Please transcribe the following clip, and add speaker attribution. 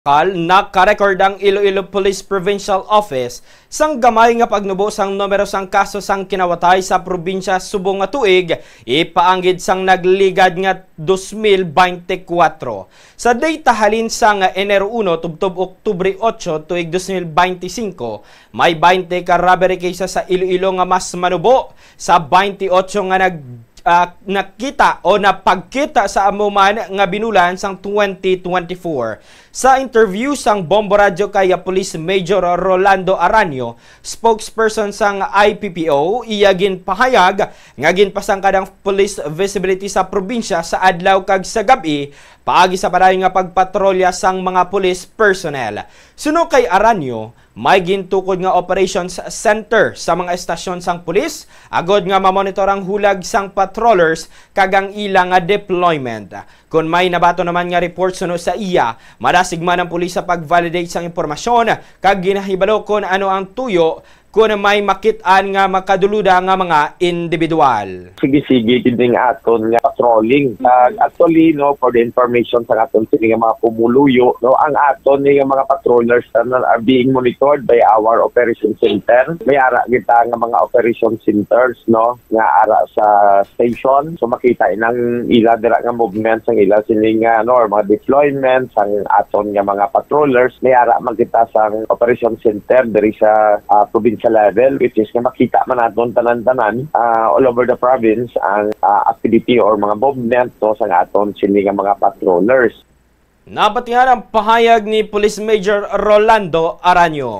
Speaker 1: Nakarecord ang Iloilo Police Provincial Office sang gamay nga pagnubo sang numero sang kaso sang kinawatay sa probinsya Subong nga tuig ipaanggid sang nagligad nga 2024. Sa data halin sang Enero 1 tubtob Oktubre 8 tuig 2025 may 20 ka robbery cases sa Iloilo nga mas manubo sa 28 nga nakita o napagkita sa amuman nga binulan sang 2024. Sa interview sang Bombo Radio kay Police Major Rolando Aranio, spokesperson sang IPPO, iyagin pahayag nga ginpasang kadang police visibility sa probinsya sa adlaw kag sa gabi paagi sa padayon nga pagpatrolya sang mga police personnel. Suno kay Aranio, may gintukod nga operations center sa mga estasyon sang pulis, agod nga mamonitor ang hulag sang patrollers kagang ilang nga deployment. Kung may nabato naman nga report suno sa iya, madasigma ng pulis sa pag-validate sang impormasyon kag ginahibalo kung ano ang tuyo kung may makitaan nga makaduluda nga mga individual.
Speaker 2: Sige din aton nga patrolling. Actually, no, for the information sa aton sige nga mga pumuluyo, no, ang aton nga mga patrollers are being monitored by our operation center. May ara kita nga mga operation centers, no, nga ara sa station. So makita inang ila dira nga movements ang ila sining no, or mga deployments ang aton nga mga patrollers. May ara magkita sa operation center diri sa probinsya level, which is nga makita man naton tanan-tanan all over the province ang activity or mga movement to sa aton sini nga mga patrollers.
Speaker 1: Nabatihan ang pahayag ni Police Major Rolando Aranio.